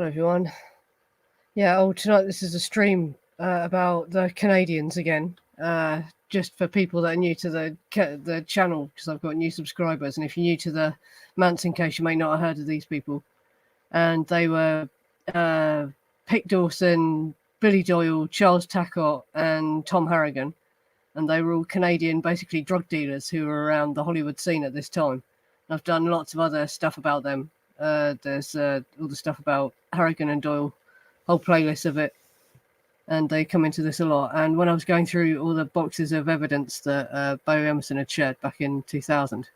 Hello everyone. Tonight this is a stream about the Canadians again. Just for people that are new to the channel, because I've got new subscribers, and if you're new to the Manson case, you may not have heard of these people. And they were Pic Dawson, Billy Doyle, Charles Tacot, and Tom Harrigan, and they were all Canadian, basically drug dealers who were around the Hollywood scene at this time. And I've done lots of other stuff about them. There's all the stuff about Harrigan and Doyle, whole playlist of it, and they come into this a lot. And when I was going through all the boxes of evidence that Bo Emerson had shared back in 2000,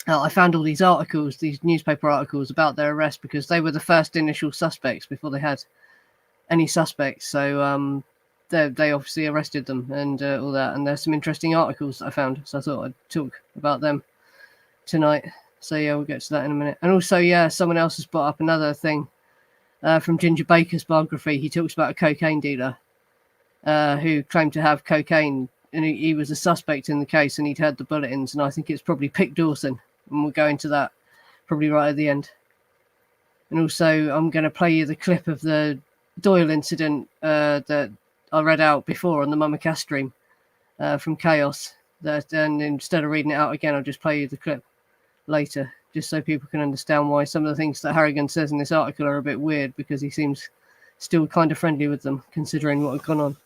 I found all these articles, these newspaper articles about their arrest, because they were the first initial suspects before they had any suspects. So they obviously arrested them and all that. And there's some interesting articles that I found, so I thought I'd talk about them tonight. So yeah, we'll get to that in a minute. And also, yeah, someone else has brought up another thing from Ginger Baker's biography. He talks about a cocaine dealer who claimed to have cocaine, and he was a suspect in the case, and he'd heard the bulletins. And I think it's probably Pic Dawson, and we'll go into that probably right at the end. And also, I'm going to play you the clip of the Doyle incident that I read out before on the Mama Cass stream from Chaos. And instead of reading it out again, I'll just play you the clip later, just so people can understand why some of the things that Harrigan says in this article are a bit weird, because he seems still kind of friendly with them, considering what had gone on.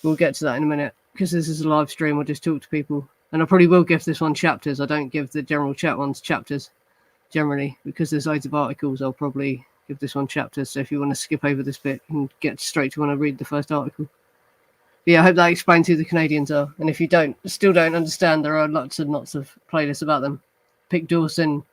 We'll get to that in a minute, because this is a live stream. I'll just talk to people, and I probably will give this one chapters. I don't give the general chat ones chapters generally, because there's loads of articles. I'll probably give this one chapters, so if you want to skip over this bit and get straight to when I read the first article. But yeah, I hope that explains who the Canadians are, and if you still don't understand, there are lots and lots of playlists about them. Pic Dawson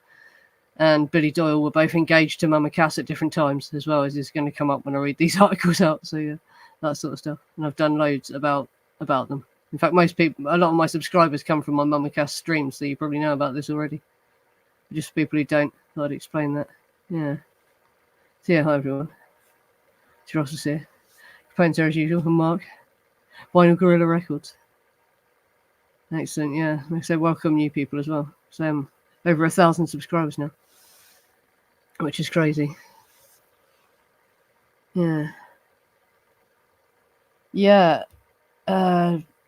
and Billy Doyle were both engaged to Mama Cass at different times, as well, as is going to come up when I read these articles out. So yeah, that sort of stuff. And I've done loads about them. In fact, a lot of my subscribers come from my Mama Cass streams, so you probably know about this already. But just for people who don't, I'd explain that. Yeah. So yeah, hi everyone. It's Ross is here. Phone's there as usual, and Mark. Vinyl Gorilla Records. Excellent, yeah. Like I said, welcome new people as well. So over 1,000 subscribers now, which is crazy. Yeah.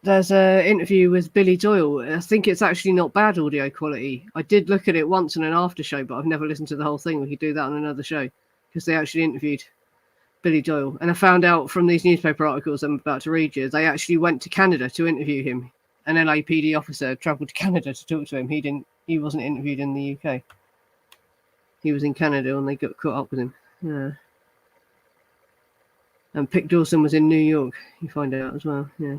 There's an interview with Billy Doyle. I think it's actually not bad audio quality. I did look at it once in an after show, but I've never listened to the whole thing. We could do that on another show, because they actually interviewed Billy Doyle. And I found out from these newspaper articles I'm about to read you, they actually went to Canada to interview him. An LAPD officer travelled to Canada to talk to him. He wasn't interviewed in the UK. He was in Canada when they got caught up with him. Yeah. And Pic Dawson was in New York. You find out as well. Yeah.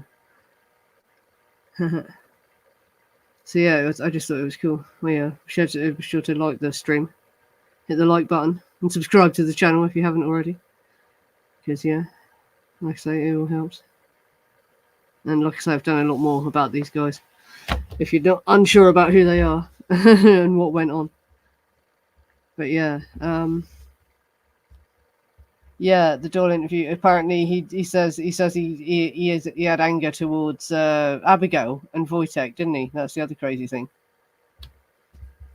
So yeah, I just thought it was cool. Well, yeah, be sure to like the stream, hit the like button, and subscribe to the channel if you haven't already. Because yeah, like I say, it all helps. And like I say, I've done a lot more about these guys, if you're not unsure about who they are and what went on. But yeah, the Doyle interview. Apparently, he says he had anger towards Abigail and Wojtek, didn't he? That's the other crazy thing.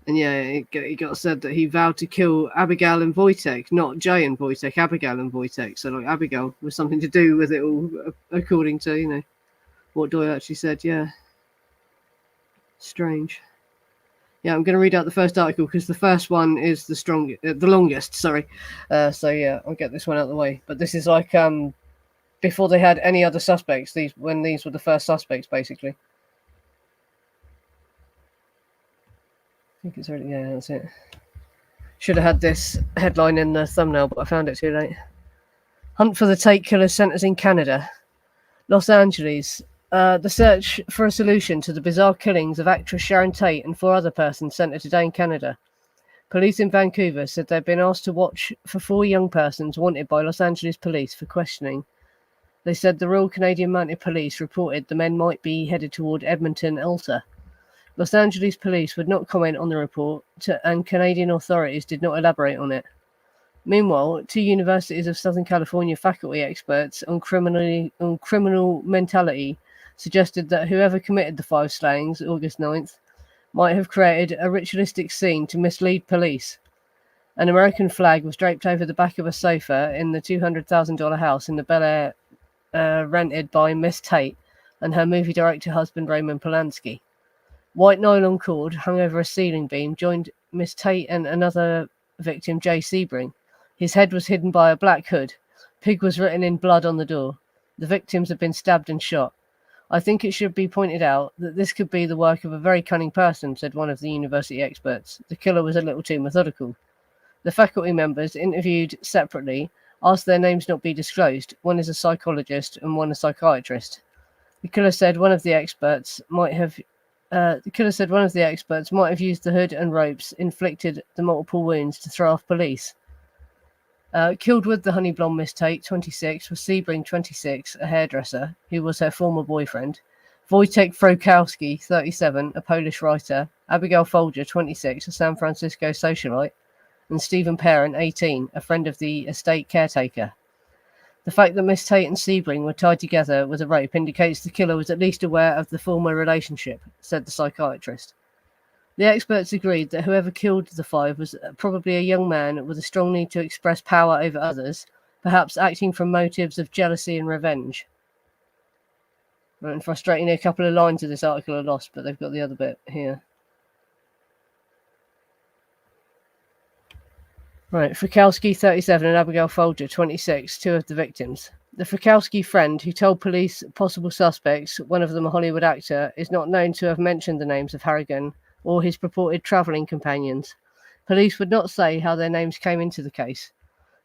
And yeah, it got said that he vowed to kill Abigail and Wojtek, not Jay and Wojtek, Abigail and Wojtek. So like Abigail was something to do with it all, according to what Doyle actually said. Yeah, strange. Yeah, I'm going to read out the first article, because the first one is the longest. Sorry. So yeah, I'll get this one out of the way. But this is like before they had any other suspects. When these were the first suspects, basically. I think it's already. Yeah, that's it. Should have had this headline in the thumbnail, but I found it too late. Hunt for the Tate killers centers in Canada, Los Angeles. The search for a solution to the bizarre killings of actress Sharon Tate and 4 other persons centered today in Canada. Police in Vancouver said they'd been asked to watch for 4 young persons wanted by Los Angeles police for questioning. They said the Royal Canadian Mounted Police reported the men might be headed toward Edmonton, Alta. Los Angeles police would not comment on the report, and Canadian authorities did not elaborate on it. Meanwhile, 2 Universities of Southern California faculty experts on criminal mentality suggested that whoever committed the 5 slayings, August 9th, might have created a ritualistic scene to mislead police. An American flag was draped over the back of a sofa in the $200,000 house in the Bel Air, rented by Miss Tate and her movie director husband Roman Polanski. White nylon cord hung over a ceiling beam joined Miss Tate and another victim, Jay Sebring. His head was hidden by a black hood. Pig was written in blood on the door. The victims had been stabbed and shot. I think it should be pointed out that this could be the work of a very cunning person, said one of the university experts. The killer was a little too methodical. The faculty members, interviewed separately, asked their names not be disclosed. One is a psychologist and one a psychiatrist. The killer said one of the experts might have used the hood and ropes, inflicted the multiple wounds to throw off police. Killed with the honey blonde Miss Tate, 26, was Sebring, 26, a hairdresser, who was her former boyfriend. Wojtek Frokowski, 37, a Polish writer. Abigail Folger, 26, a San Francisco socialite. And Stephen Parent, 18, a friend of the estate caretaker. The fact that Miss Tate and Sebring were tied together with a rope indicates the killer was at least aware of the former relationship, said the psychiatrist. The experts agreed that whoever killed the five was probably a young man with a strong need to express power over others, perhaps acting from motives of jealousy and revenge. Right, and frustratingly, a couple of lines of this article are lost, but they've got the other bit here. Right, Frykowski, 37, and Abigail Folger, 26, two of the victims. The Frykowski friend who told police possible suspects, one of them a Hollywood actor, is not known to have mentioned the names of Harrigan or his purported travelling companions. Police would not say how their names came into the case.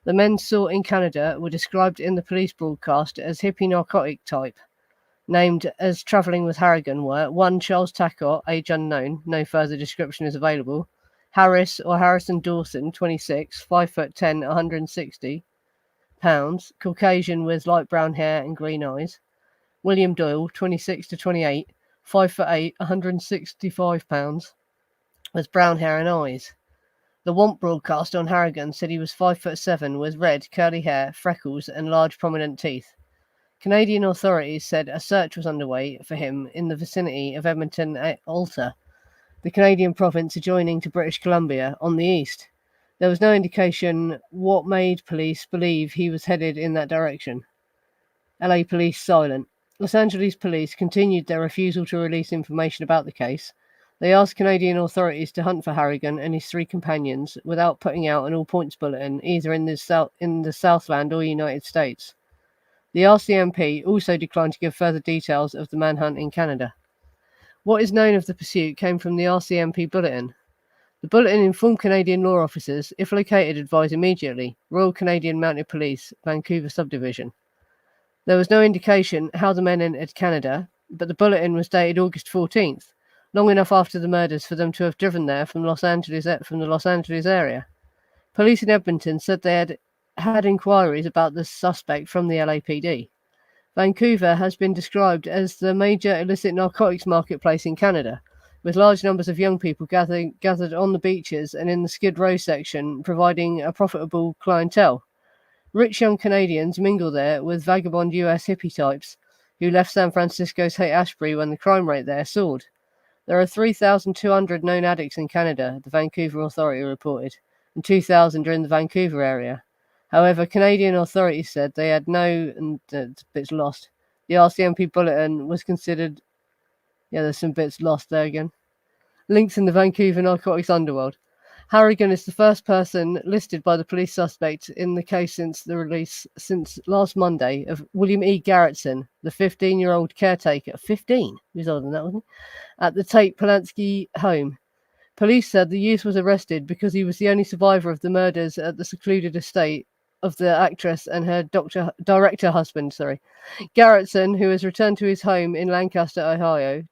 The men sought in Canada were described in the police broadcast as hippie narcotic type. Named as travelling with Harrigan were 1. Charles Tacot, age unknown, no further description is available. Harris or Harrison Dawson, 26, 5'10", 160 pounds, Caucasian with light brown hair and green eyes. William Doyle, 26 to 28, 5'8", 165 pounds, with brown hair and eyes. The Want broadcast on Harrigan said he was 5'7", with red, curly hair, freckles, and large prominent teeth. Canadian authorities said a search was underway for him in the vicinity of Edmonton Alta, the Canadian province adjoining to British Columbia on the east. There was no indication what made police believe he was headed in that direction. LA police silent. Los Angeles police continued their refusal to release information about the case. They asked Canadian authorities to hunt for Harrigan and his three companions without putting out an all-points bulletin either in the Southland or United States. The RCMP also declined to give further details of the manhunt in Canada. What is known of the pursuit came from the RCMP bulletin. The bulletin informed Canadian law officers, if located, advise immediately. Royal Canadian Mounted Police, Vancouver Subdivision. There was no indication how the men entered Canada, but the bulletin was dated August 14th, long enough after the murders for them to have driven there from the Los Angeles area. Police in Edmonton said they had inquiries about the suspect from the LAPD. Vancouver has been described as the major illicit narcotics marketplace in Canada, with large numbers of young people gathered on the beaches and in the Skid Row section, providing a profitable clientele. Rich young Canadians mingle there with vagabond US hippie types who left San Francisco's Haight-Ashbury when the crime rate there soared. There are 3,200 known addicts in Canada, the Vancouver Authority reported, and 2,000 are in the Vancouver area. However, Canadian authorities said they had no, bits lost. The RCMP bulletin was considered, there's some bits lost there again. Links in the Vancouver narcotics underworld. Harrigan is the first person listed by the police suspect in the case since last Monday of William E. Garrettson, the 15-year-old caretaker. 15? He was older than that, wasn't he? At the Tate Polanski home. Police said the youth was arrested because he was the only survivor of the murders at the secluded estate of the actress and her director husband. Garrettson, who has returned to his home in Lancaster, Ohio,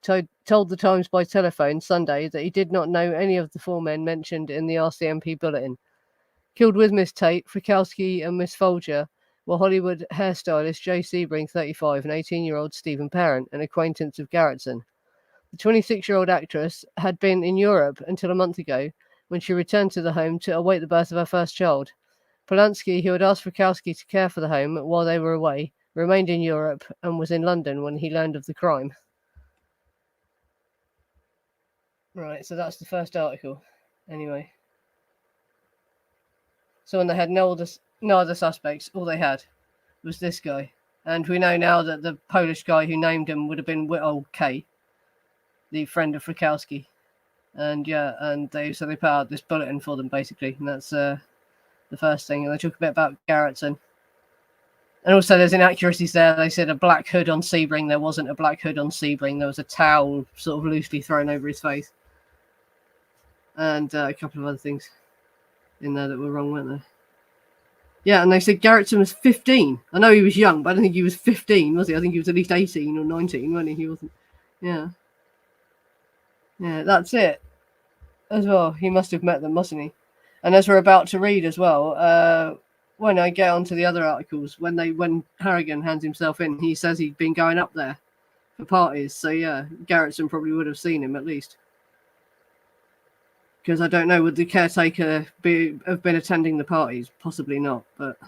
told the Times by telephone Sunday that he did not know any of the four men mentioned in the RCMP bulletin. Killed with Miss Tate, Frykowski and Miss Folger were Hollywood hairstylist Jay Sebring, 35, and 18-year-old Stephen Parent, an acquaintance of Garrettson. The 26-year-old actress had been in Europe until a month ago when she returned to the home to await the birth of her first child. Polanski, who had asked Frykowski to care for the home while they were away, remained in Europe and was in London when he learned of the crime. Right, so that's the first article. Anyway. So when they had no other suspects, all they had was this guy. And we know now that the Polish guy who named him would have been Whittle K, the friend of Frykowski. And they put out this bulletin for them basically, and that's the first thing. And they talk a bit about Garrettson. And also there's inaccuracies there. They said a black hood on Sebring. There wasn't a black hood on Sebring. There was a towel sort of loosely thrown over his face. And a couple of other things in there that were wrong, weren't there? Yeah, and they said Garrettson was 15. I know he was young, but I don't think he was 15, was he? I think he was at least 18 or 19, wasn't he? He wasn't. Yeah. Yeah, that's it. As well, he must have met them, mustn't he? And as we're about to read as well, when I get onto the other articles, when Harrigan hands himself in, he says he'd been going up there for parties. So yeah, Garrettson probably would have seen him at least. Because I don't know, would the caretaker have been attending the parties? Possibly not, but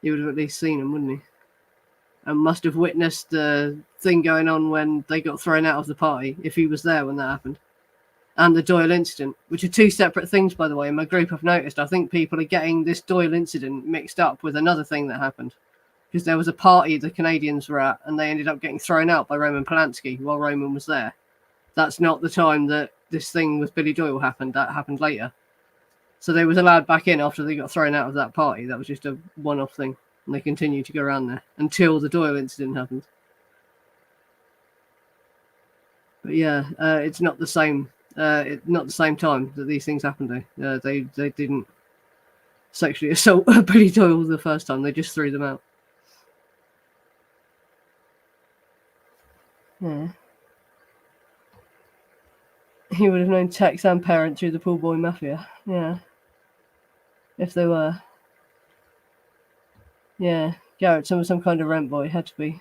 he would have at least seen him, wouldn't he? And must have witnessed the thing going on when they got thrown out of the party, if he was there when that happened. And the Doyle incident, which are two separate things, by the way. In my group, I've noticed, I think people are getting this Doyle incident mixed up with another thing that happened. Because there was a party the Canadians were at, and they ended up getting thrown out by Roman Polanski while Roman was there. That's not the time that this thing with Billy Doyle happened. That happened later. So they was allowed back in after they got thrown out of that party. That was just a one-off thing. And they continued to go around there until the Doyle incident happened. But yeah, it's not the same. Not the same time that these things happened though. They didn't sexually assault Billy Doyle the first time. They just threw them out. Yeah. He would have known Tex and Parent through the pool boy mafia. Yeah. If they were. Yeah. Garrettson was some kind of rent boy. Had to be.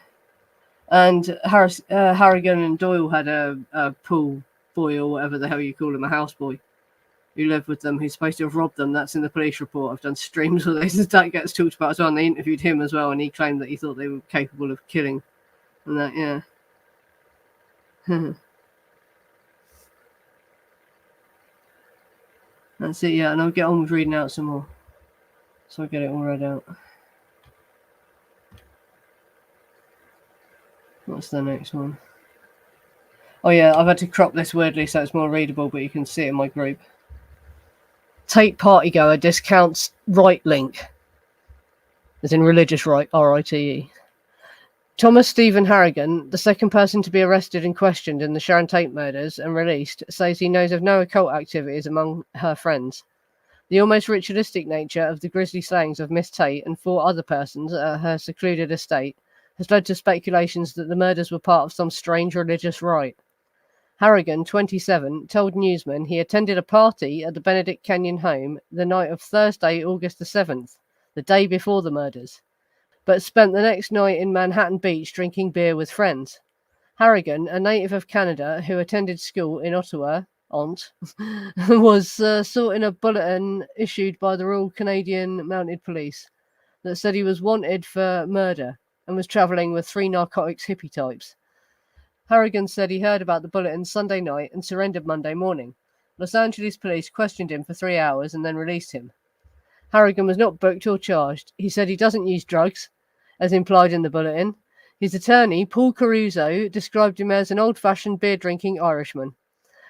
And Harrigan and Doyle had a pool boy or whatever the hell you call him, a houseboy who lived with them, who's supposed to have robbed them. That's in the police report. I've done streams with this. That gets talked about as well, and they interviewed him as well, and he claimed that he thought they were capable of killing. And that, yeah. That's it, yeah, and I'll get on with reading out some more. So I'll get it all read out. What's the next one? Oh yeah, I've had to crop this weirdly so it's more readable, but you can see it in my group. Tate partygoer discounts Rite link. As in religious right, R-I-T-E. Thomas Stephen Harrigan, the second person to be arrested and questioned in the Sharon Tate murders and released, says he knows of no occult activities among her friends. The almost ritualistic nature of the grisly slayings of Miss Tate and 4 other persons at her secluded estate has led to speculations that the murders were part of some strange religious rite. Harrigan, 27, told newsmen he attended a party at the Benedict Canyon home the night of Thursday, August the 7th, the day before the murders, but spent the next night in Manhattan Beach drinking beer with friends. Harrigan, a native of Canada who attended school in Ottawa, was sought in a bulletin issued by the Royal Canadian Mounted Police that said he was wanted for murder and was travelling with 3 narcotics hippie types. Harrigan said he heard about the bulletin Sunday night and surrendered Monday morning. Los Angeles police questioned him for 3 hours and then released him. Harrigan was not booked or charged. He said he doesn't use drugs, as implied in the bulletin. His attorney, Paul Caruso, described him as an old-fashioned beer-drinking Irishman.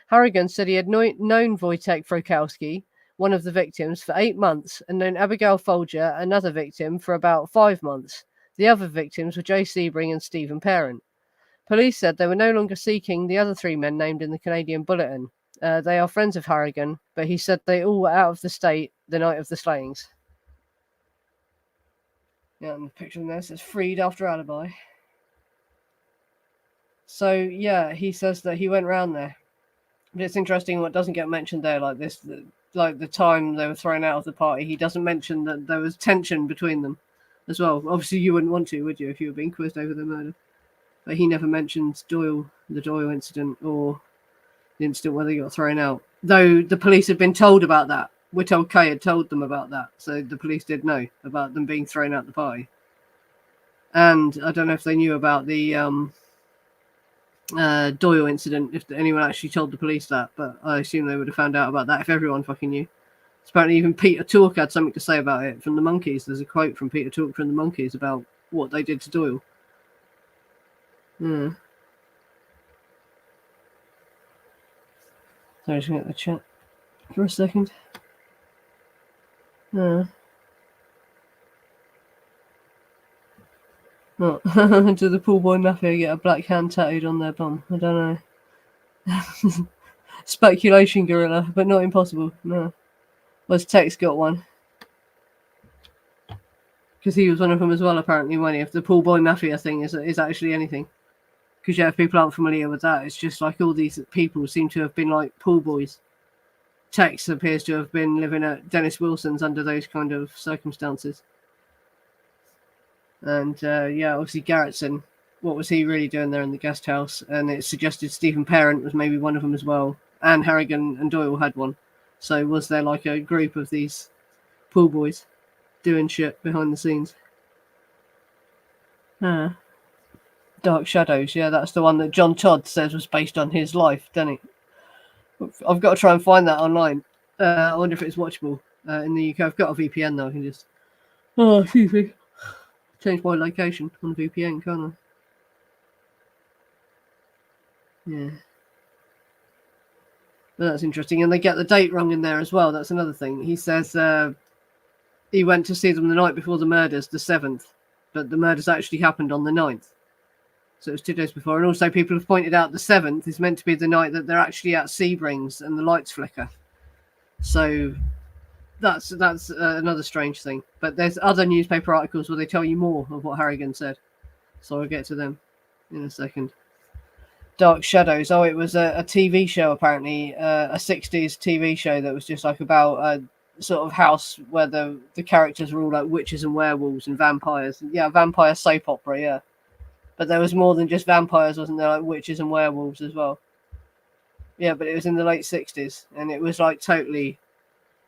Harrigan said he had known Wojtek Frykowski, one of the victims, for 8 months, and known Abigail Folger, another victim, for about 5 months. The other victims were Joe Sebring and Stephen Parent. Police said they were no longer seeking the other 3 men named in the Canadian bulletin. They are friends of Harrigan, but he said they all were out of the state the night of the slayings. Yeah, and the picture there says freed after alibi. So, yeah, he says that he went round there. But it's interesting what doesn't get mentioned there, like this, like the time they were thrown out of the party. He doesn't mention that there was tension between them as well. Obviously, you wouldn't want to, would you, if you were being quizzed over the murder? But he never mentions the Doyle incident or the incident where they got thrown out. Though the police had been told about that. Whittle K had told them about that. So the police did know about them being thrown out the party. And I don't know if they knew about the Doyle incident, if anyone actually told the police that. But I assume they would have found out about that if everyone fucking knew. Apparently even Peter Talk had something to say about it from the Monkees. There's a quote from Peter Talk from the Monkees about what they did to Doyle. Yeah. Sorry, just going to get the chat for a second. Yeah. Oh. Do the pool boy mafia get a black hand tattooed on their bum? I don't know. Speculation, gorilla, but not impossible. No. Was Tex got one? Because he was one of them as well, apparently, when if the pool boy mafia thing is actually anything. Because yeah, if people aren't familiar with that, it's just like all these people seem to have been like pool boys. Tex appears to have been living at Dennis Wilson's under those kind of circumstances. And yeah, obviously Garrettson, what was he really doing there in the guest house? And it suggested Stephen Parent was maybe one of them as well. And Harrigan and Doyle had one. So was there like a group of these pool boys doing shit behind the scenes? Dark Shadows, yeah, that's the one that John Todd says was based on his life, doesn't it? I've got to try and find that online. I wonder if it's watchable in the UK. I've got a VPN though. I can just excuse me, change my location on the VPN, can't I? Yeah. But that's interesting. And they get the date wrong in there as well. That's another thing. He says he went to see them the night before the murders, the 7th, but the murders actually happened on the 9th. So it was 2 days before. And also people have pointed out the 7th is meant to be the night that they're actually at Sebrings and the lights flicker. So that's another strange thing. But there's other newspaper articles where they tell you more of what Harrigan said. So I'll get to them in a second. Dark Shadows. Oh, it was a TV show, apparently, a 60s TV show that was just like about a sort of house where the characters were all like witches and werewolves and vampires. Yeah, vampire soap opera, yeah. But there was more than just vampires, wasn't there? Like witches and werewolves as well. Yeah, but it was in the late 60s, and it was like totally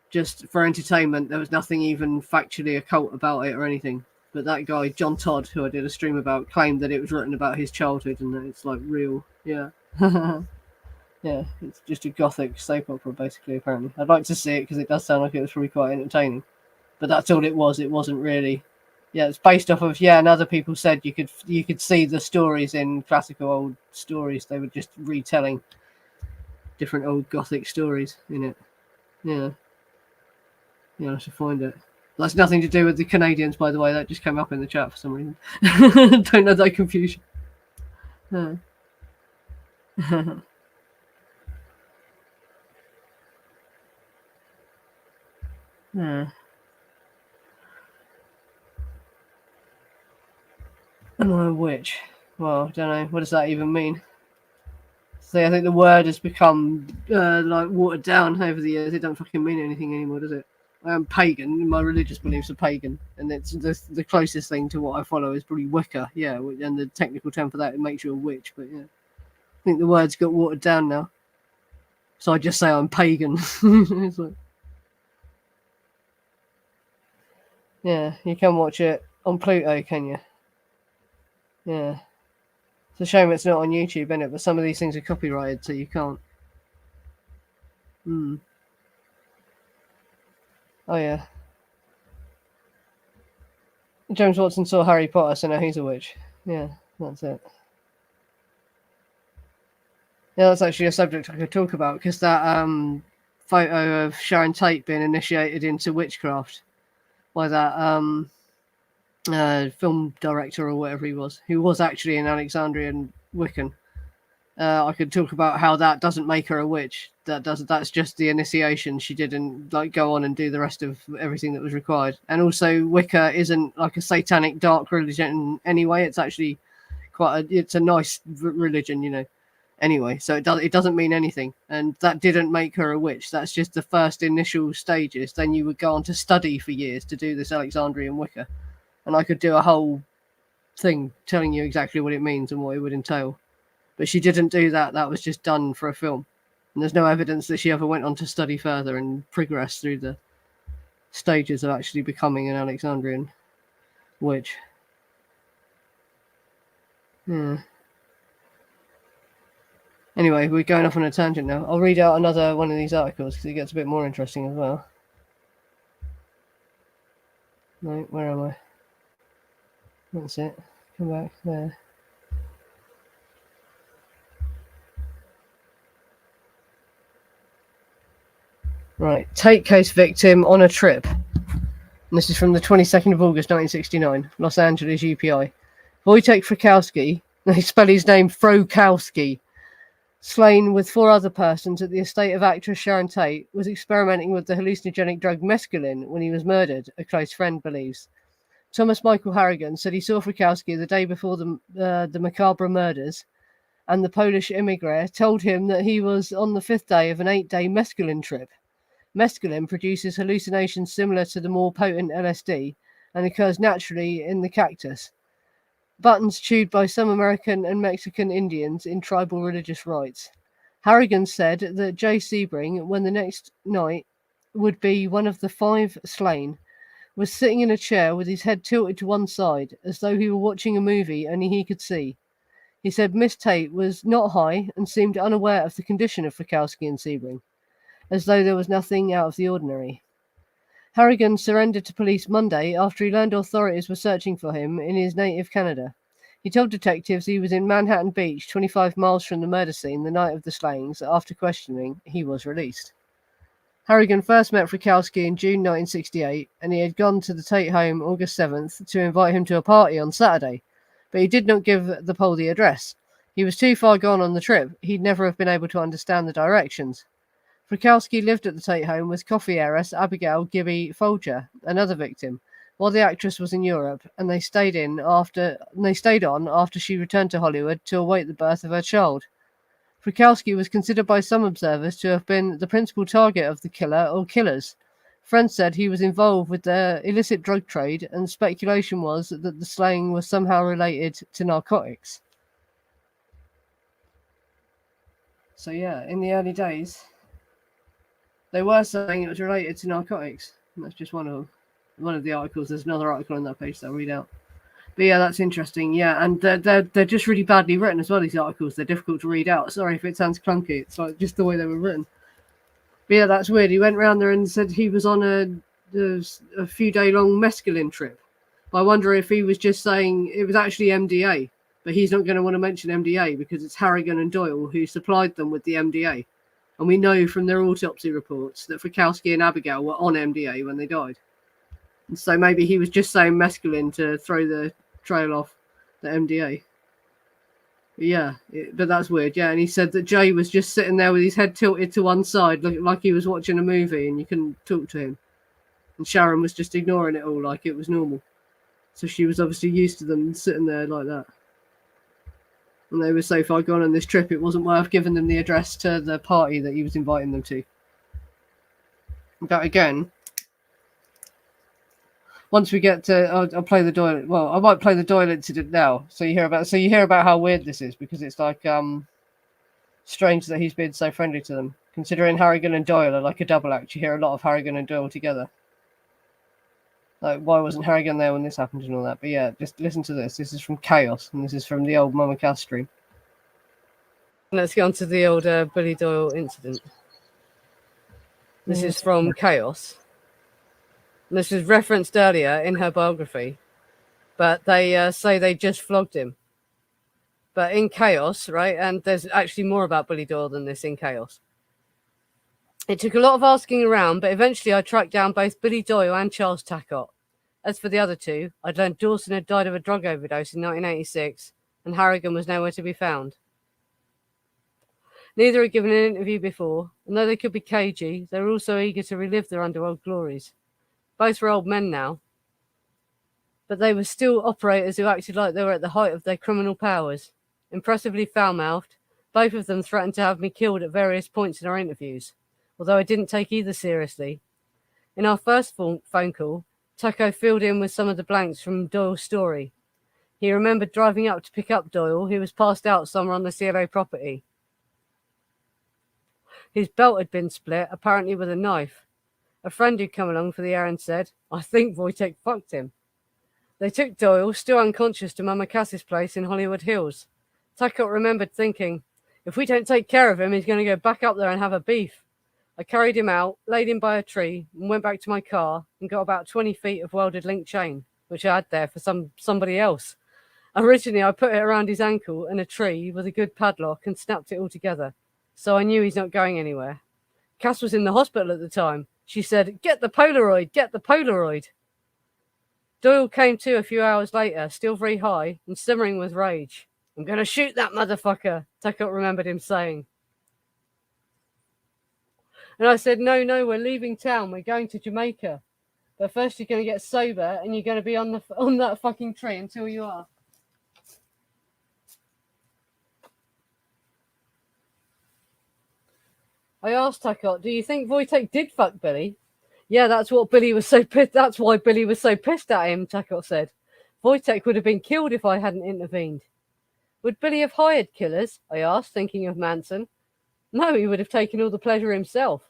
just for entertainment. There was nothing even factually occult about it or anything. But that guy, John Todd, who I did a stream about, claimed that it was written about his childhood and that it's like real. Yeah. Yeah, it's just a gothic soap opera, basically, apparently. I'd like to see it because it does sound like it was probably quite entertaining. But that's all it was. It wasn't really. Yeah, it's based off of, yeah, and other people said you could see the stories in classical old stories. They were just retelling different old gothic stories in it. Yeah. Yeah, I should find it. That's nothing to do with the Canadians, by the way. That just came up in the chat for some reason. Don't know that confusion. Yeah. Yeah. Am I a witch? Well, I don't know. What does that even mean? See, I think the word has become like watered down over the years. It don't fucking mean anything anymore, does it? I am pagan. My religious beliefs are pagan, and it's the closest thing to what I follow is probably Wicca. Yeah, and the technical term for that, it makes you a witch. But yeah, I think the word's got watered down now. So I just say I'm pagan. It's like, yeah, you can watch it on Pluto, can you? Yeah. It's a shame it's not on YouTube, isn't it? But some of these things are copyrighted, so you can't. Oh, yeah. James Watson saw Harry Potter, so now he's a witch. Yeah, that's it. Yeah, that's actually a subject I could talk about, because that photo of Sharon Tate being initiated into witchcraft by that film director or whatever he was, who was actually an Alexandrian Wiccan. I could talk about how that doesn't make her a witch. That's just the initiation. She didn't like go on and do the rest of everything that was required. And also, Wicca isn't like a satanic dark religion anyway. It's actually it's a nice religion, you know. Anyway, so it doesn't mean anything, and that didn't make her a witch. That's just the first initial stages. Then you would go on to study for years to do this Alexandrian Wicca, and I could do a whole thing telling you exactly what it means and what it would entail. But she didn't do that. That was just done for a film. And there's no evidence that she ever went on to study further and progress through the stages of actually becoming an Alexandrian witch. Yeah. Anyway, we're going off on a tangent now. I'll read out another one of these articles because it gets a bit more interesting as well. No, where am I? That's it. Come back there. Right, Tate case victim on a trip. And this is from the 22nd of August, 1969, Los Angeles, UPI. Wojtek Frykowski, they spell his name Frokowski, slain with 4 other persons at the estate of actress Sharon Tate, was experimenting with the hallucinogenic drug mescaline when he was murdered, a close friend believes. Thomas Michael Harrigan said he saw Frykowski the day before the macabre murders, and the Polish immigrant told him that he was on the 5th day of an 8-day mescaline trip. Mescaline produces hallucinations similar to the more potent LSD and occurs naturally in the cactus. Buttons chewed by some American and Mexican Indians in tribal religious rites. Harrigan said that Jay Sebring, when the next night would be one of the 5 slain, was sitting in a chair with his head tilted to one side, as though he were watching a movie only he could see. He said Miss Tate was not high and seemed unaware of the condition of Frykowski and Sebring, as though there was nothing out of the ordinary. Harrigan surrendered to police Monday after he learned authorities were searching for him in his native Canada. He told detectives he was in Manhattan Beach, 25 miles from the murder scene, the night of the slayings. After questioning, he was released. Harrigan first met Frykowski in June 1968, and he had gone to the Tate home August 7th to invite him to a party on Saturday, but he did not give the Pole the address. He was too far gone on the trip. He'd never have been able to understand the directions. Frykowski lived at the Tate home with coffee heiress Abigail Gibby Folger, another victim, while the actress was in Europe, and they stayed on after she returned to Hollywood to await the birth of her child. Frykowski was considered by some observers to have been the principal target of the killer or killers. Friends said he was involved with the illicit drug trade, and speculation was that the slaying was somehow related to narcotics. So yeah, in the early days, they were saying it was related to narcotics. And that's just one of the articles. There's another article on that page that I'll read out. But yeah, that's interesting. Yeah, and they're just really badly written as well, these articles. They're difficult to read out. Sorry if it sounds clunky. It's like just the way they were written. But yeah, that's weird. He went around there and said he was on a few-day-long mescaline trip. But I wonder if he was just saying it was actually MDA. But he's not going to want to mention MDA because it's Harrigan and Doyle who supplied them with the MDA. And we know from their autopsy reports that Frykowski and Abigail were on MDA when they died. And so maybe he was just saying mescaline to throw the trail off the MDA. Yeah, but that's weird. Yeah, and he said that Jay was just sitting there with his head tilted to one side, like he was watching a movie, and you couldn't talk to him. And Sharon was just ignoring it all like it was normal. So she was obviously used to them sitting there like that. And they were so far gone on this trip, it wasn't worth giving them the address to the party that he was inviting them to. But again, once we get to, I'll play the Doyle. Well, I might play the Doyle incident now, so you hear about how weird this is, because it's like strange that he's been so friendly to them. Considering Harrigan and Doyle are like a double act, you hear a lot of Harrigan and Doyle together. Like, why wasn't Harrigan there when this happened and all that? But yeah, just listen to this. This is from Chaos, and this is from the old Mama Cass stream. Let's get on to the old Billy Doyle incident. This is from Chaos. And this was referenced earlier in her biography, but they say they just flogged him. But in Chaos, right, and there's actually more about Billy Doyle than this in Chaos. It took a lot of asking around, but eventually I tracked down both Billy Doyle and Charles Tacot. As for the other two, I'd learned Dawson had died of a drug overdose in 1986, and Harrigan was nowhere to be found. Neither had given an interview before, and though they could be cagey, they were also eager to relive their underworld glories. Both were old men now, but they were still operators who acted like they were at the height of their criminal powers. Impressively foul-mouthed, both of them threatened to have me killed at various points in our interviews, although I didn't take either seriously. In our first phone call, Tacot filled in with some of the blanks from Doyle's story. He remembered driving up to pick up Doyle, who was passed out somewhere on the Cielo property. His belt had been split, apparently with a knife. A friend who'd come along for the errand said, "I think Wojtek fucked him." They took Doyle, still unconscious, to Mama Cass's place in Hollywood Hills. Tacot remembered thinking, "If we don't take care of him, he's going to go back up there and have a beef." I carried him out, laid him by a tree, and went back to my car and got about 20 feet of welded link chain, which I had there for somebody else. Originally, I put it around his ankle in a tree with a good padlock and snapped it all together, so I knew he's not going anywhere. Cass was in the hospital at the time. She said, "Get the Polaroid, get the Polaroid." Doyle came to a few hours later, still very high and simmering with rage. "I'm going to shoot that motherfucker," Tacot remembered him saying. And I said, no, we're leaving town. We're going to Jamaica. But first you're going to get sober and you're going to be on that fucking tree until you are. I asked Tacot, "Do you think Wojtek did fuck Billy?" "Yeah, that's why Billy was so pissed at him," Tacot said. "Wojtek would have been killed if I hadn't intervened." "Would Billy have hired killers?" I asked, thinking of Manson. "No, he would have taken all the pleasure himself."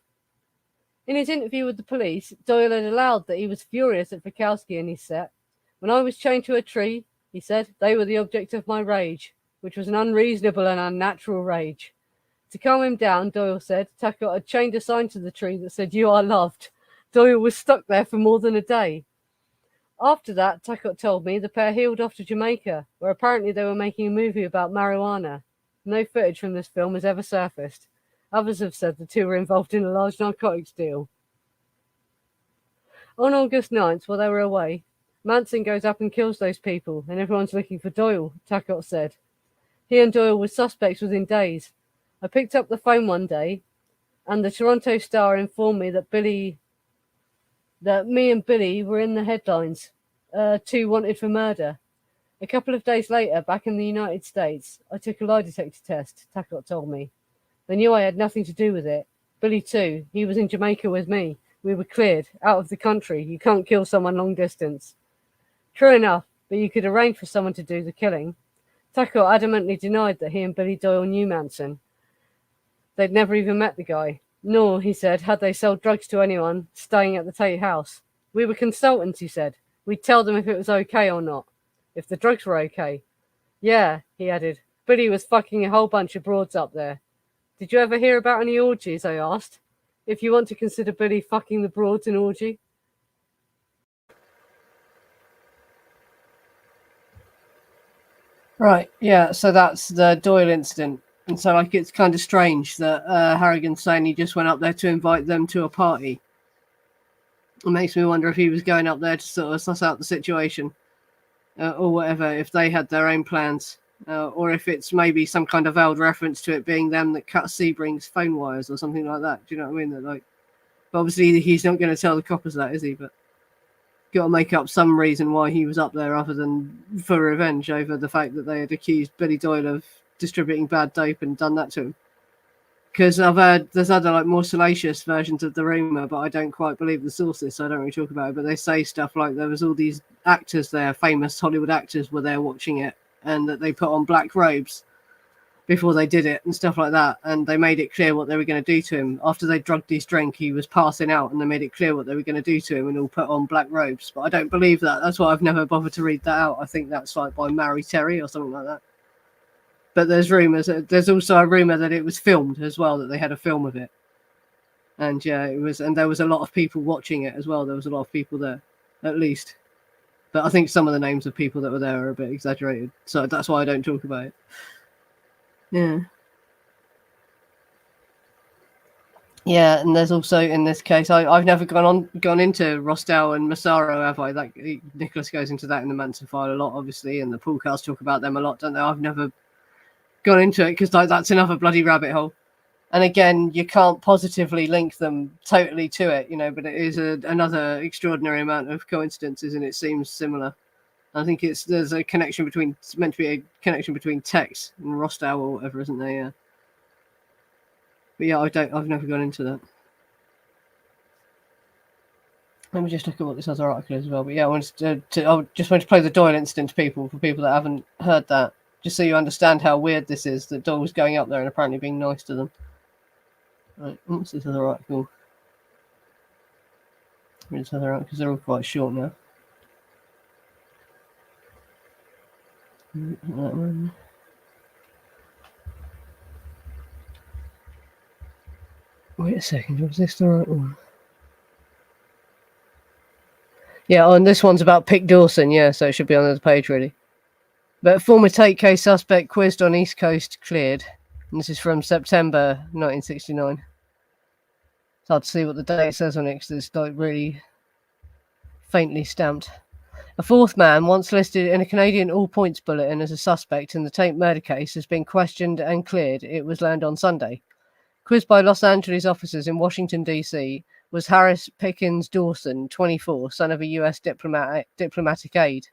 In his interview with the police, Doyle had allowed that he was furious at Bukowski and his set. "When I was chained to a tree," he said, "they were the object of my rage, which was an unreasonable and unnatural rage." To calm him down, Doyle said, Tacot had chained a sign to the tree that said, "You are loved." Doyle was stuck there for more than a day. After that, Tacot told me, the pair heeled off to Jamaica, where apparently they were making a movie about marijuana. No footage from this film has ever surfaced. Others have said the two were involved in a large narcotics deal. On August 9th, while they were away, Manson goes up and kills those people, and everyone's looking for Doyle, Tacot said. He and Doyle were suspects within days. I picked up the phone one day, and the Toronto Star informed me that me and Billy were in the headlines, 2 wanted for murder. A couple of days later, back in the United States, I took a lie detector test, Tacot told me. They knew I had nothing to do with it. Billy too. He was in Jamaica with me. We were cleared, out of the country. You can't kill someone long distance. True enough, but you could arrange for someone to do the killing. Tacot adamantly denied that he and Billy Doyle knew Manson. They'd never even met the guy. Nor, he said, had they sold drugs to anyone staying at the Tate house. "We were consultants," he said. "We'd tell them if it was okay or not. If the drugs were okay." "Yeah," he added. "Billy was fucking a whole bunch of broads up there." "Did you ever hear about any orgies?" I asked. "If you want to consider Billy fucking the broads an orgy." Right, yeah, so that's the Doyle incident. And so, like, it's kind of strange that Harrigan's saying he just went up there to invite them to a party. It makes me wonder if he was going up there to sort of suss out the situation or whatever, if they had their own plans. Or if it's maybe some kind of veiled reference to it being them that cut Sebring's phone wires or something like that. Do you know what I mean? That, like, but obviously he's not going to tell the coppers that, is he? But got to make up some reason why he was up there other than for revenge over the fact that they had accused Billy Doyle of distributing bad dope and done that to him. Because I've heard there's other like more salacious versions of the rumor, but I don't quite believe the sources, so I don't really talk about it. But they say stuff like there was all these actors there, famous Hollywood actors were there watching it, and that they put on black robes before they did it and stuff like that. And they made it clear what they were going to do to him. After they drugged his drink, he was passing out, and they made it clear what they were going to do to him and all put on black robes. But I don't believe that. That's why I've never bothered to read that out. I think that's like by Mary Terry or something like that. But there's rumors. There's also a rumor that it was filmed as well, that they had a film of it. And yeah, it was, and there was a lot of people watching it as well. There was a lot of people there, at least. But I think some of the names of people that were there are a bit exaggerated. So that's why I don't talk about it. Yeah. Yeah, and there's also in this case, I've never gone into Rostel and Massaro, have I? Like Nicholas goes into that in the Manson file a lot, obviously, and the podcasts talk about them a lot, don't they? I've never gone into it because like that's another bloody rabbit hole. And again, you can't positively link them totally to it, you know, but it is another extraordinary amount of coincidences, and it seems similar. I think there's a connection between, it's meant to be a connection between Tex and Rostel or whatever, isn't there? Yeah. But yeah, I've never gone into that. Let me just look at what this other article is as well. But yeah, I just wanted to play the Doyle incident to people, for people that haven't heard that, just so you understand how weird this is, that Doyle was going up there and apparently being nice to them. Right, what's this other article? Read this other article because they're all quite short now. That one. Wait a second, was this the right one? Yeah, and this one's about Pic Dawson, yeah, so it should be on the page, really. But former Tate case suspect quizzed on East Coast cleared. And this is from September 1969. It's hard to see what the date says on it because it's like really faintly stamped. A fourth man, once listed in a Canadian all-points bulletin as a suspect in the Tate murder case, has been questioned and cleared. It was learned on Sunday. Quizzed by Los Angeles officers in Washington, D.C., was Harris Pickens Dawson, 24, son of a U.S. diplomatic aide.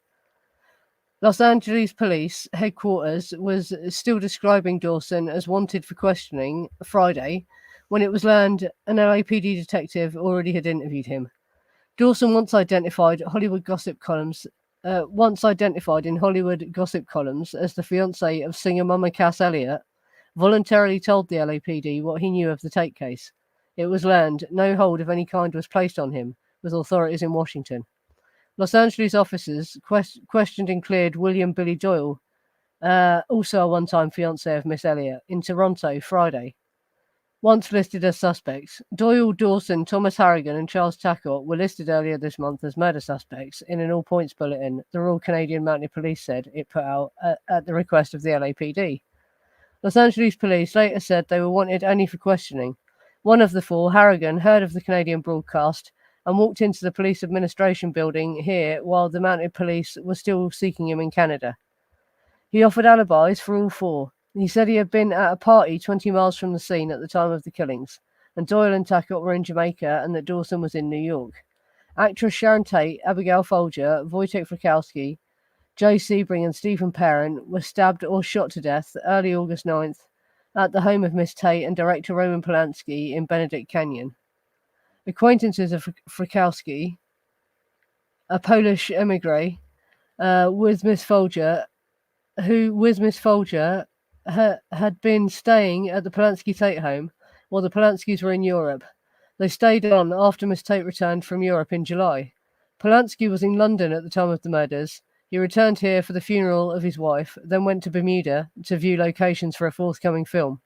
Los Angeles Police Headquarters was still describing Dawson as wanted for questioning Friday when it was learned an LAPD detective already had interviewed him. Dawson once identified in Hollywood gossip columns as the fiance of singer Mama Cass Elliot, voluntarily told the LAPD what he knew of the Tate case. It was learned no hold of any kind was placed on him, with authorities in Washington. Los Angeles officers questioned and cleared William Billy Doyle, also a one-time fiance of Miss Elliot, in Toronto Friday. Once listed as suspects, Doyle, Dawson, Thomas Harrigan, and Charles Tacot were listed earlier this month as murder suspects in an all-points bulletin the Royal Canadian Mounted Police said it put out at the request of the LAPD. Los Angeles Police later said they were wanted only for questioning. One of the four, Harrigan, heard of the Canadian broadcast and walked into the police administration building here while the Mounted Police were still seeking him in Canada. He offered alibis for all four. He said he had been at a party 20 miles from the scene at the time of the killings, and Doyle and Tacot were in Jamaica and that Dawson was in New York. Actress Sharon Tate, Abigail Folger, Wojtek Frykowski, Jay Sebring and Stephen Parent were stabbed or shot to death early August 9th at the home of Miss Tate and director Roman Polanski in Benedict Canyon. Acquaintances of Frykowski, a Polish emigre, with Miss Folger, had been staying at the Polanski Tate home while the Polanskis were in Europe. They stayed on after Miss Tate returned from Europe in July. Polanski was in London at the time of the murders. He returned here for the funeral of his wife, then went to Bermuda to view locations for a forthcoming film.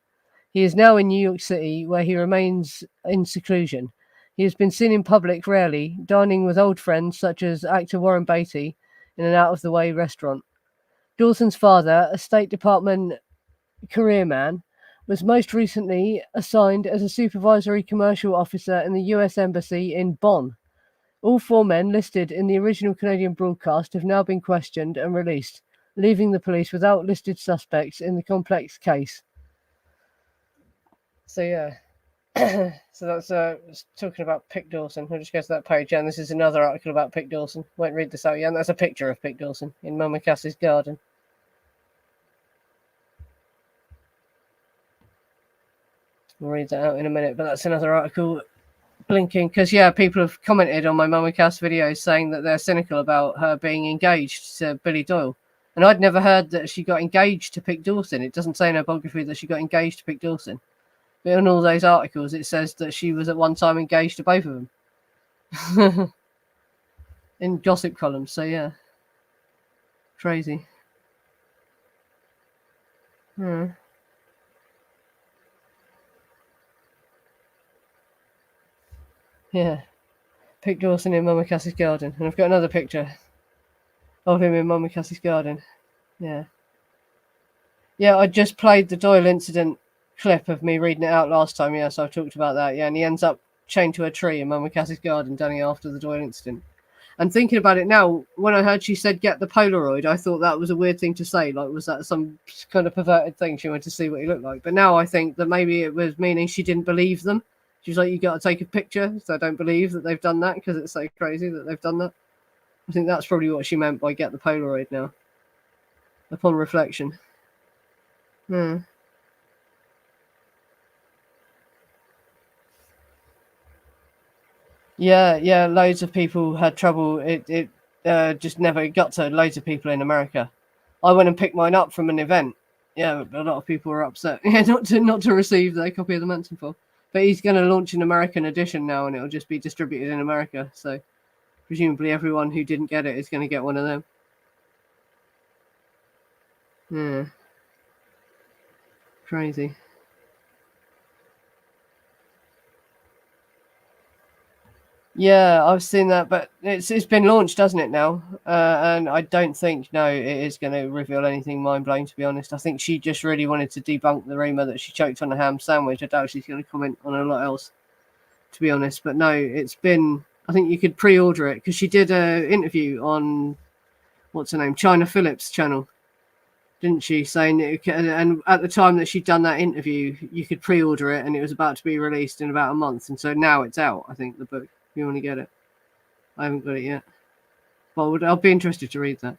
He is now in New York City, where he remains in seclusion. He has been seen in public rarely, dining with old friends such as actor Warren Beatty in an out-of-the-way restaurant. Dawson's father, a State Department career man, was most recently assigned as a supervisory commercial officer in the U.S. Embassy in Bonn. All four men listed in the original Canadian broadcast have now been questioned and released, leaving the police without listed suspects in the complex case. So, yeah. So that's talking about Pic Dawson. We'll just go to that page. And this is another article about Pic Dawson. Won't read this out yet. And that's a picture of Pic Dawson in Mama Cass's garden. We'll read that out in a minute. But that's another article blinking. Because, yeah, people have commented on my Mama Cass videos saying that they're cynical about her being engaged to Billy Doyle. And I'd never heard that she got engaged to Pic Dawson. It doesn't say in her biography that she got engaged to Pic Dawson. But in all those articles, it says that she was at one time engaged to both of them. In gossip columns, so yeah. Crazy. Yeah. Pic Dawson in Mama Cass's garden. And I've got another picture of him in Mama Cass's garden. Yeah. Yeah, I just played the Doyle incident clip of me reading it out last time. Yeah, so I've talked about that. Yeah, and he ends up chained to a tree in Mama Cass's garden down here after the Doyle incident. And thinking about it now, when I heard she said get the Polaroid, I thought that was a weird thing to say. Like, was that some kind of perverted thing? She wanted to see what he looked like. But now I think that maybe it was meaning she didn't believe them. She was like, you got to take a picture. So I don't believe that they've done that because it's so crazy that they've done that. I think that's probably what she meant by get the Polaroid now. Upon reflection. Yeah, loads of people had trouble. It just never got to loads of people in America. I went and picked mine up from an event. Yeah, a lot of people were upset. Yeah, not to receive their copy of the Manson file. But he's going to launch an American edition now, and it'll just be distributed in America. So presumably everyone who didn't get it is going to get one of them. Yeah. Crazy. Yeah, I've seen that, but it's been launched, hasn't it now? And I don't think it is going to reveal anything mind blowing. To be honest, I think she just really wanted to debunk the rumor that she choked on a ham sandwich. I doubt she's going to comment on a lot else, to be honest. But no, it's been. I think you could pre-order it because she did a interview on what's her name, China Phillips' channel, didn't she? Saying and at the time that she'd done that interview, you could pre-order it, and it was about to be released in about a month, and so now it's out. I think the book. If you want to get it, I haven't got it yet, but I'll be interested to read that.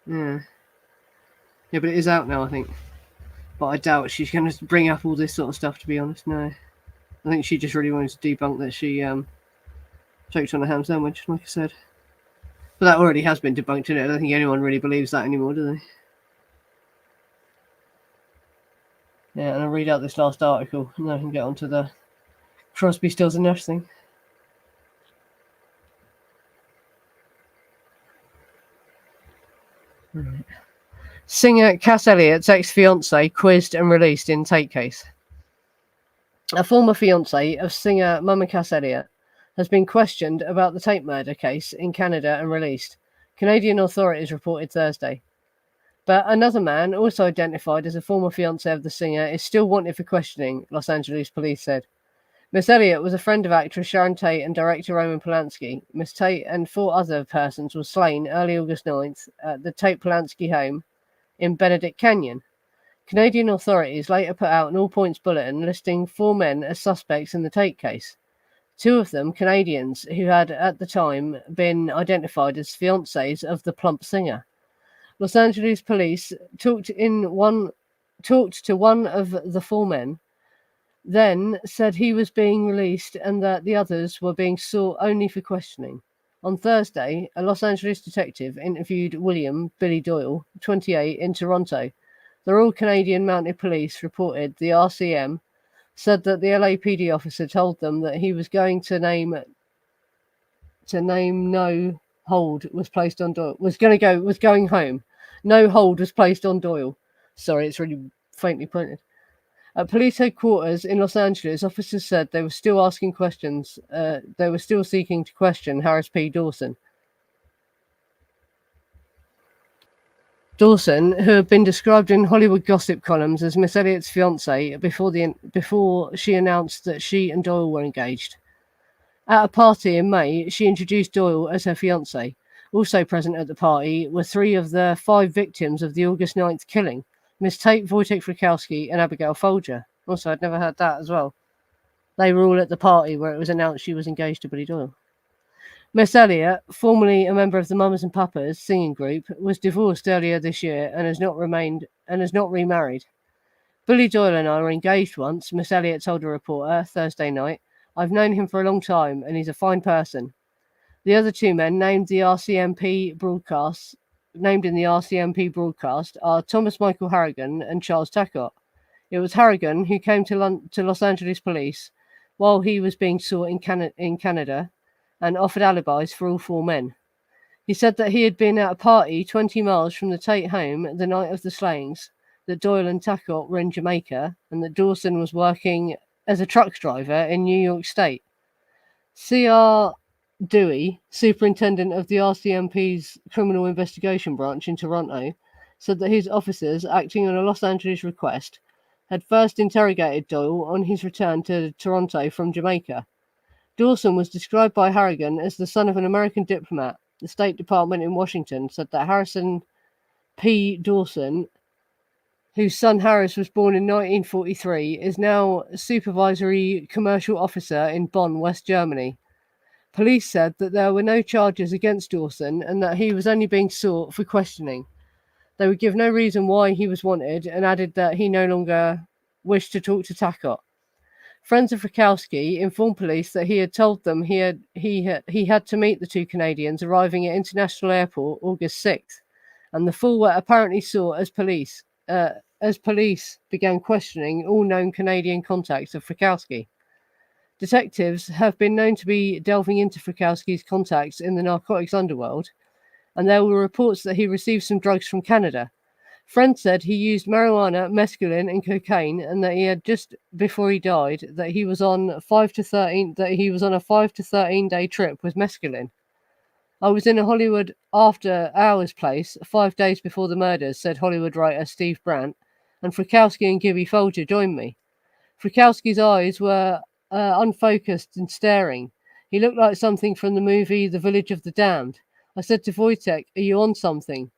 Yeah, but it is out now, I think. But I doubt she's going to bring up all this sort of stuff. To be honest, no. I think she just really wanted to debunk that she choked on a ham sandwich, like I said. But that already has been debunked, in it. I don't think anyone really believes that anymore, do they? Yeah, and I'll read out this last article, and then I can get onto the Crosby, Stills and Nash thing. Right. Singer Cass Elliott's ex-fiance quizzed and released in Tate case. A former fiance of singer Mama Cass Elliot has been questioned about the Tate murder case in Canada and released, Canadian authorities reported Thursday. But another man, also identified as a former fiancé of the singer, is still wanted for questioning, Los Angeles police said. Miss Elliot was a friend of actress Sharon Tate and director Roman Polanski. Miss Tate and 4 other persons were slain early August 9th at the Tate Polanski home in Benedict Canyon. Canadian authorities later put out an all-points bulletin listing 4 men as suspects in the Tate case. 2 of them Canadians who had at the time been identified as fiancés of the plump singer. Los Angeles police talked to one of the 4 men, then said he was being released and that the others were being sought only for questioning. On Thursday, a Los Angeles detective interviewed William Billy Doyle, 28, in Toronto. The Royal Canadian Mounted Police reported the RCM said that the LAPD officer told them that he was going to name no hold was placed on Doyle. Was going home. No hold was placed on Doyle. Sorry, it's really faintly pointed. At police headquarters in Los Angeles, officers said they were still asking questions. They were still seeking to question Harris P. Dawson. Dawson, who had been described in Hollywood gossip columns as Miss Elliott's fiance before she announced that she and Doyle were engaged. At a party in May, she introduced Doyle as her fiance. Also present at the party were 3 of the 5 victims of the August 9th killing, Miss Tate, Wojtek Frykowski, and Abigail Folger. Also, I'd never heard that as well. They were all at the party where it was announced she was engaged to Billy Doyle. Miss Elliot, formerly a member of the Mamas and Papas singing group, was divorced earlier this year and has not remarried. Billy Doyle and I were engaged once, Miss Elliot told a reporter Thursday night. I've known him for a long time and he's a fine person. The other 2 men named in the RCMP broadcast are Thomas Michael Harrigan and Charles Tacot. It was Harrigan who came to Los Angeles police while he was being sought in Canada and offered alibis for all 4 men. He said that he had been at a party 20 miles from the Tate home the night of the slayings, that Doyle and Tacot were in Jamaica, and that Dawson was working as a truck driver in New York State. C.R. Dewey, superintendent of the RCMP's Criminal Investigation Branch in Toronto, said that his officers, acting on a Los Angeles request, had first interrogated Doyle on his return to Toronto from Jamaica. Dawson was described by Harrigan as the son of an American diplomat. The State Department in Washington said that Harrison P. Dawson, whose son Harris was born in 1943, is now a supervisory commercial officer in Bonn, West Germany. Police said that there were no charges against Dawson and that he was only being sought for questioning. They would give no reason why he was wanted and added that he no longer wished to talk to Tacot. Friends of Frykowski informed police that he had told them he had to meet the 2 Canadians arriving at International Airport August 6th, and the 4 were apparently sought as police began questioning all known Canadian contacts of Frykowski. Detectives have been known to be delving into Frykowski's contacts in the narcotics underworld, and there were reports that he received some drugs from Canada. Friend said he used marijuana, mescaline, and cocaine, and that he had just before he died that he was on a 5 to 13 day trip with mescaline. I was in a Hollywood after hours place 5 days before the murders, said Hollywood writer Steve Brandt, and Frykowski and Gibby Folger joined me. Frykowski's eyes were unfocused and staring. He looked like something from the movie The Village of the Damned. I said to Wojtek, "Are you on something?"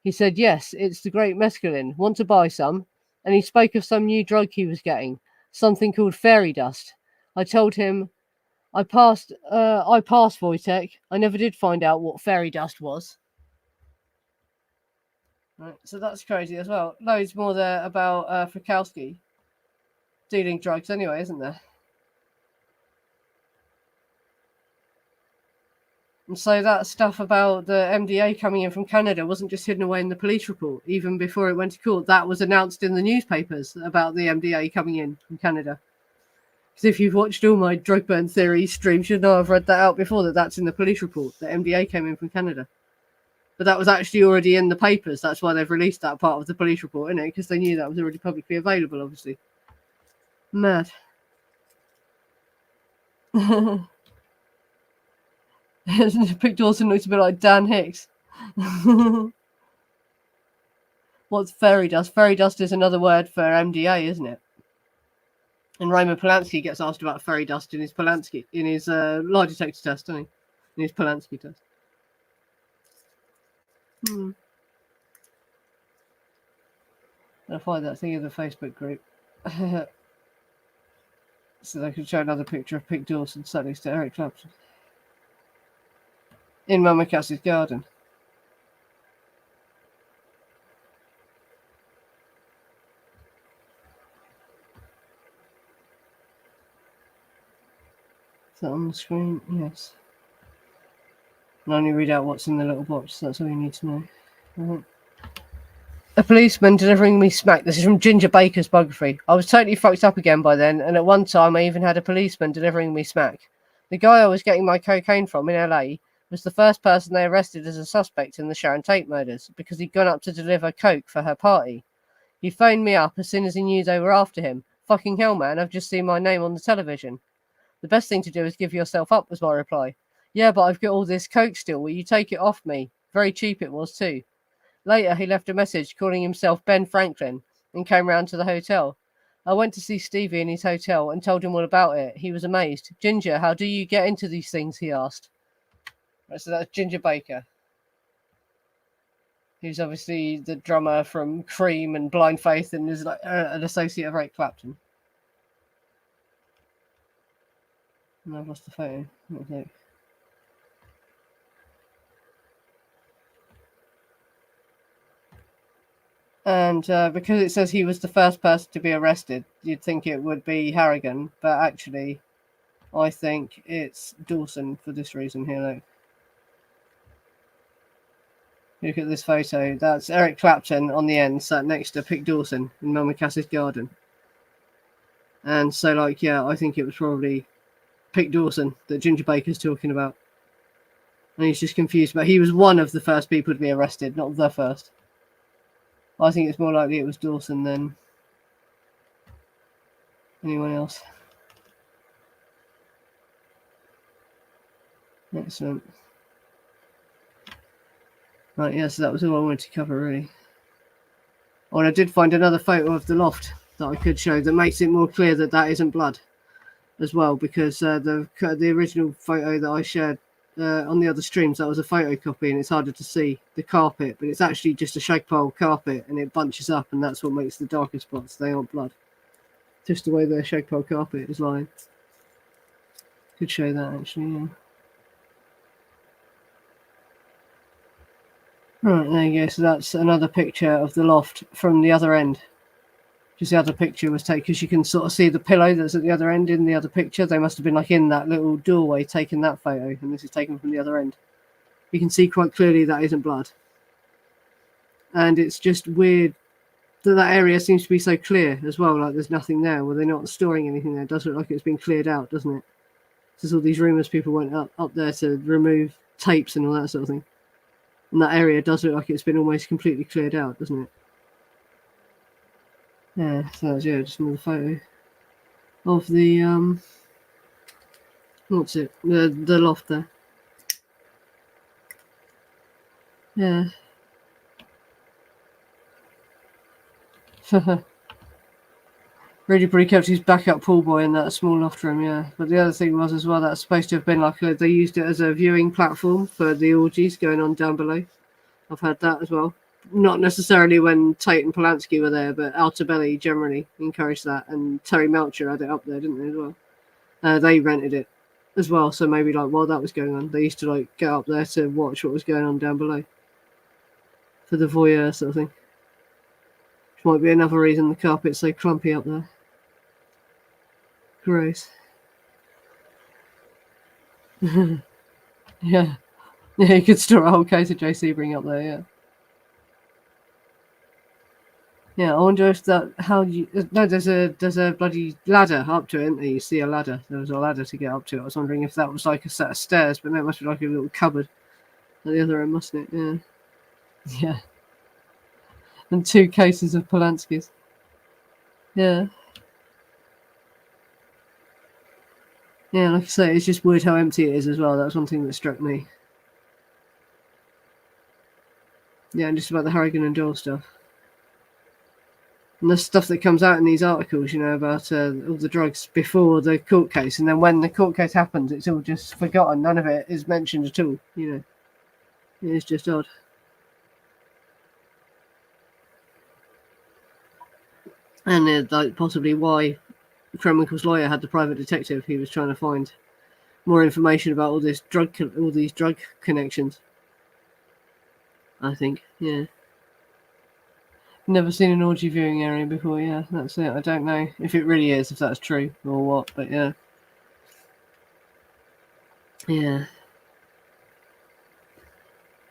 He said, "Yes, it's the great mescaline. Want to buy some?" And he spoke of some new drug he was getting, something called fairy dust. I told him, I passed Wojtek. I never did find out what fairy dust was. Right, so that's crazy as well. Loads more there about Frykowski dealing drugs anyway, isn't there? And so that stuff about the MDA coming in from Canada wasn't just hidden away in the police report. Even before it went to court, that was announced in the newspapers about the MDA coming in from Canada. Because if you've watched all my drug burn theory streams, you'd know I've read that out before, that's in the police report. The MDA came in from Canada. But that was actually already in the papers. That's why they've released that part of the police report, innit? Because they knew that was already publicly available, obviously. Mad. Pic Dawson looks a bit like Dan Hicks. What's fairy dust? Fairy dust is another word for MDA, isn't it? And Roman Polanski gets asked about fairy dust in his lie detector test, doesn't he? In his Polanski test. I'll find that thing in the Facebook group. So they can show another picture of Pic Dawson sat next to Eric Clapton in Mama Cassie's garden. Is that on the screen? Yes. And only read out what's in the little box. That's all you need to know. Right. A policeman delivering me smack. This is from Ginger Baker's biography. I was totally fucked up again by then, and at one time I even had a policeman delivering me smack. The guy I was getting my cocaine from in LA was the first person they arrested as a suspect in the Sharon Tate murders because he'd gone up to deliver coke for her party. He phoned me up as soon as he knew they were after him. Fucking hell, man, I've just seen my name on the television. The best thing to do is give yourself up, was my reply. Yeah, but I've got all this coke still. Will you take it off me? Very cheap it was too. Later, he left a message calling himself Ben Franklin and came round to the hotel. I went to see Stevie in his hotel and told him all about it. He was amazed. Ginger, how do you get into these things? He asked. Right, so that's Ginger Baker, who's obviously the drummer from Cream and Blind Faith and is like an associate of Eric Clapton. No, I've lost the photo. Okay. And because it says he was the first person to be arrested, you'd think it would be Harrigan, but actually, I think it's Dawson for this reason here. Look. Look at this photo. That's Eric Clapton on the end, sat next to Pic Dawson in Mama Cassie's garden. And so, like, yeah, I think it was probably Pic Dawson that Ginger Baker's talking about. And he's just confused, but he was one of the first people to be arrested, not the first. I think it's more likely it was Dawson than anyone else. Excellent. Right, yeah, so that was all I wanted to cover, really. Oh, and I did find another photo of the loft that I could show that makes it more clear that that isn't blood as well, because the original photo that I shared on the other streams, that was a photocopy and it's harder to see the carpet, but it's actually just a shag pile carpet and it bunches up and that's what makes the darker spots. They aren't blood. Just the way the shag pile carpet is lying. Could show that actually, yeah. Right, there you go. So that's another picture of the loft from the other end. Just the other picture was taken because you can sort of see the pillow that's at the other end in the other picture. They must have been like in that little doorway taking that photo, and this is taken from the other end. You can see quite clearly that isn't blood. And it's just weird that that area seems to be so clear as well, like there's nothing there. Well, they're not storing anything there. It does look like it's been cleared out, doesn't it? There's all these rumours people went up there to remove tapes and all that sort of thing. And that area does look like it's been almost completely cleared out, doesn't it? Yeah, so that's just another photo of the what's it? The loft there. Yeah. Really pretty kept his backup pool boy in that small loft room, yeah. But the other thing was as well, that's supposed to have been like they used it as a viewing platform for the orgies going on down below. I've heard that as well. Not necessarily when Tate and Polanski were there, but Belly generally encouraged that, and Terry Melcher had it up there, didn't they, as well? They rented it as well, so maybe like while that was going on, they used to like get up there to watch what was going on down below for the voyeur sort of thing. Which might be another reason the carpet's so clumpy up there. Gross. Yeah. Yeah, you could store a whole case of JC bring up there, yeah. Yeah, I wonder if that how you no, there's a bloody ladder up to it, isn't there? You see a ladder. There was a ladder to get up to it. I was wondering if that was like a set of stairs, but no, it must be like a little cupboard at the other end, mustn't it? Yeah. Yeah. And 2 cases of Polanski's. Yeah. Yeah, like I say, it's just weird how empty it is as well. That's one thing that struck me. Yeah, and just about the Harrigan and Doyle stuff. And the stuff that comes out in these articles, you know, about all the drugs before the court case, and then when the court case happens, it's all just forgotten. None of it is mentioned at all, you know. It's just odd. And like possibly why Krenwinkel's lawyer had the private detective. He was trying to find more information about all these drug connections. I think, yeah. Never seen an orgy viewing area before. Yeah, that's it. I don't know if it really is, if that's true or what, but yeah, yeah.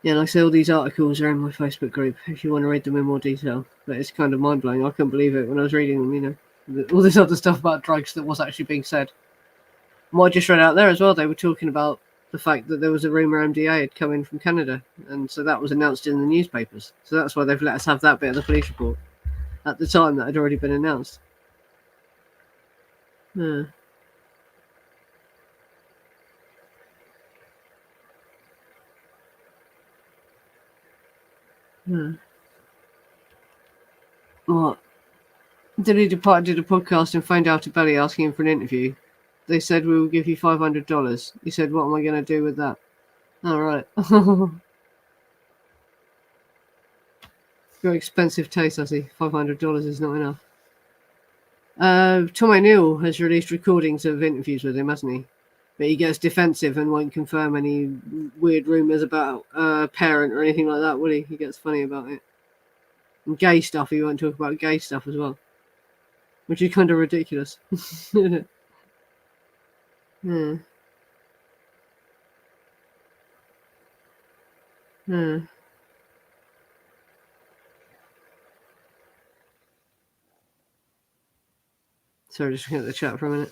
Yeah, like I say, all these articles are in my Facebook group if you want to read them in more detail. But it's kind of mind blowing. I couldn't believe it when I was reading them. You know, all this other stuff about drugs that was actually being said. And what I just read out there as well, they were talking about the fact that there was a rumor MDA had come in from Canada, and so that was announced in the newspapers. So that's why they've let us have that bit of the police report at the time that had already been announced. Yeah. Yeah. What? Did a podcast and phoned out to Belly asking him for an interview. They said, we will give you $500. He said, what am I going to do with that? All right. Very expensive taste, I see. $500 is not enough. Tom O'Neill has released recordings of interviews with him, hasn't he? But he gets defensive and won't confirm any weird rumours about a parent or anything like that, will he? He gets funny about it. And gay stuff, he won't talk about gay stuff as well. Which is kind of ridiculous. Yeah. Yeah. Sorry, just looking at the chat for a minute.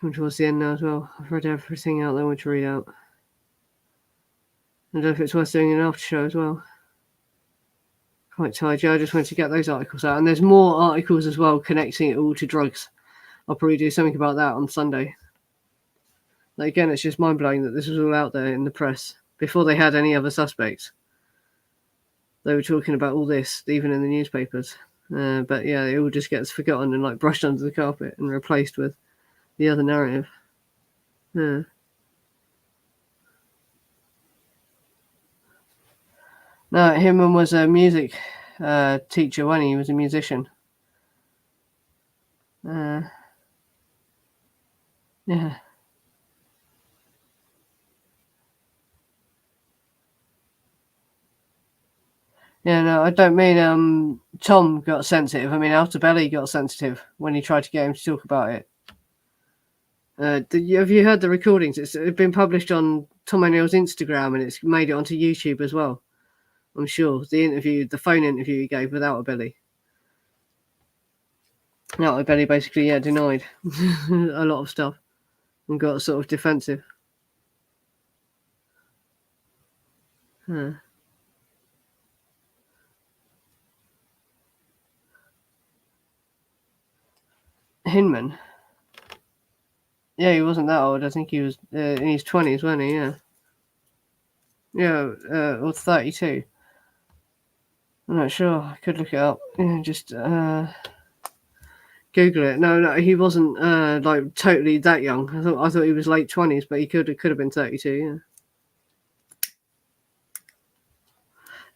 Coming towards the end now as well. I've read everything out that I want to read out. I don't know if it's worth doing an after show as well. Quite tired. Yeah, I just wanted to get those articles out. And there's more articles as well connecting it all to drugs. I'll probably do something about that on Sunday. Like, again, it's just mind-blowing that this was all out there in the press before they had any other suspects. They were talking about all this, even in the newspapers. But yeah, it all just gets forgotten and like brushed under the carpet and replaced with the other narrative. Yeah. No, Himman was a music teacher when he was a musician. Yeah. Yeah, no, I don't mean Tom got sensitive. I mean Belly got sensitive when he tried to get him to talk about it. Have you heard the recordings? It's been published on Tom O'Neill's Instagram and it's made it onto YouTube as well. I'm sure the phone interview he gave without a belly. Now a belly basically denied a lot of stuff and got sort of defensive. Huh. Hinman. Yeah, he wasn't that old. I think he was in his 20s, wasn't he? Yeah. Yeah, or 32. I'm not sure. I could look it up. Yeah, just Google it. No, he wasn't like totally that young. I thought he was late 20s, but he could have been 32. Yeah.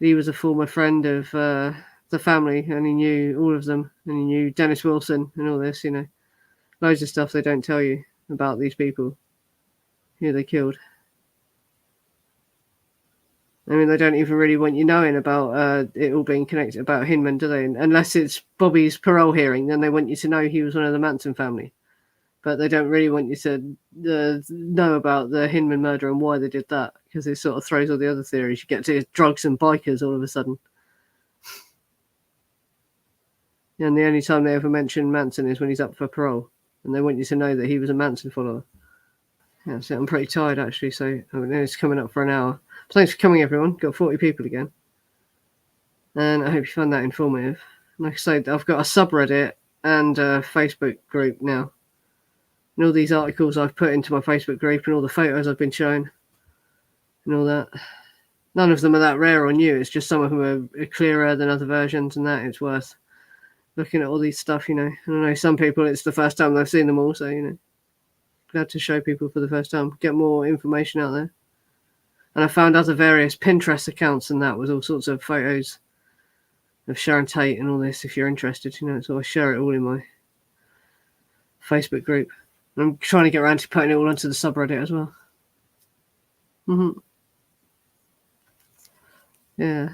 He was a former friend of the family, and he knew all of them, and he knew Dennis Wilson and all this. Loads of stuff they don't tell you about these people who they killed. I mean, they don't even really want you knowing about it all being connected about Hinman, do they? Unless it's Bobby's parole hearing, then they want you to know he was one of the Manson family. But they don't really want you to know about the Hinman murder and why they did that, because it sort of throws all the other theories. You get to drugs and bikers all of a sudden. And the only time they ever mention Manson is when he's up for parole. And they want you to know that he was a Manson follower. Yeah, so I'm pretty tired, actually, so it's coming up for an hour. Thanks for coming, everyone. Got 40 people again. And I hope you found that informative. Like I said, I've got a subreddit and a Facebook group now. And all these articles I've put into my Facebook group and all the photos I've been showing and all that. None of them are that rare or new. It's just some of them are clearer than other versions, and that it's worth looking at all these stuff, And I know some people, it's the first time they've seen them all, so, glad to show people for the first time. Get more information out there. And I found other various Pinterest accounts and that with all sorts of photos of Sharon Tate and all this, if you're interested, so I share it all in my Facebook group. And I'm trying to get around to putting it all onto the subreddit as well. Yeah.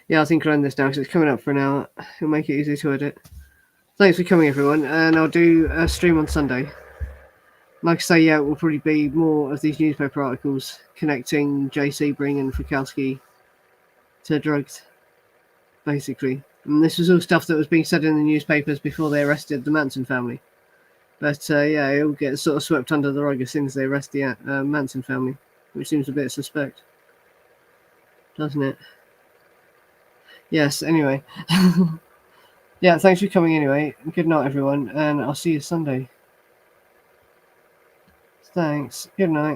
Yeah, I think I'll end this now because it's coming up for an hour. It'll make it easy to edit. Thanks for coming, everyone, and I'll do a stream on Sunday. Like I say, it will probably be more of these newspaper articles connecting J. Sebring and Fikowski to drugs, basically. And this was all stuff that was being said in the newspapers before they arrested the Manson family. But it all gets sort of swept under the rug as soon as they arrest the Manson family, which seems a bit suspect, doesn't it? Yes, anyway. Yeah, thanks for coming anyway. Good night, everyone, and I'll see you Sunday. Thanks. Good night.